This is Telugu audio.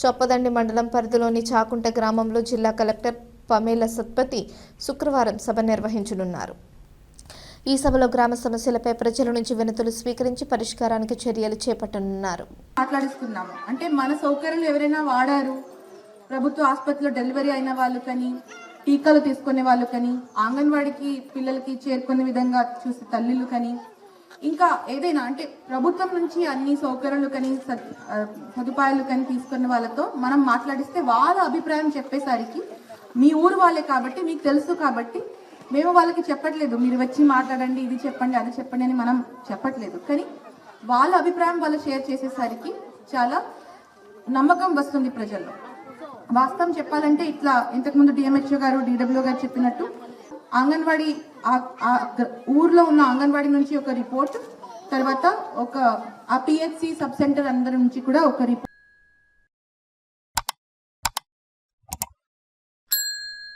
చొప్పదండి మండలం పరిధిలోని చాకుంట గ్రామంలో జిల్లా కలెక్టర్ పమేల సత్పతి శుక్రవారం సభ నిర్వహించనున్నారు. ఈ సభలో గ్రామ సమస్యలపై ప్రజల నుంచి వినతులు స్వీకరించి పరిష్కారానికి చర్యలు చేపట్టనున్నారు. మాట్లాడుతున్నాము అంటే మన సౌకర్యాలు ఎవరైనా వాడారు, ప్రభుత్వ ఆసుపత్రిలో డెలివరీ అయిన వాళ్ళు కానీ, టీకాలు తీసుకునే వాళ్ళు కానీ, అంగన్వాడికి పిల్లలకి చేరుకునే విధంగా చూసే తల్లులు కానీ, ఇంకా ఏదైనా అంటే ప్రభుత్వం నుంచి అన్ని సౌకర్యాలు కానీ సదుపాయాలు కానీ తీసుకున్న వాళ్ళతో మనం మాట్లాడిస్తే వాళ్ళ అభిప్రాయం చెప్పేసరికి మీ ఊరు వాళ్ళే కాబట్టి మీకు తెలుసు కాబట్టి మేము వాళ్ళకి చెప్పట్లేదు మీరు వచ్చి మాట్లాడండి, ఇది చెప్పండి, అది చెప్పండి అని మనం చెప్పట్లేదు. కానీ వాళ్ళ అభిప్రాయం వాళ్ళు షేర్ చేసేసరికి చాలా నమ్మకం వస్తుంది ప్రజల్లో. వాస్తవం చెప్పాలంటే ఇట్లా ఇంతకుముందు డిఎంహెచ్ఓ గారు, డిడబ్ల్యూ గారు చెప్పినట్టు అంగన్వాడీ ఊర్లో ఉన్న అంగన్వాడీ నుంచి ఒక రిపోర్ట్, తర్వాత ఒక ఆ పిహెచ్సి సబ్ సెంటర్ అందరి నుంచి కూడా ఒక రిపోర్ట్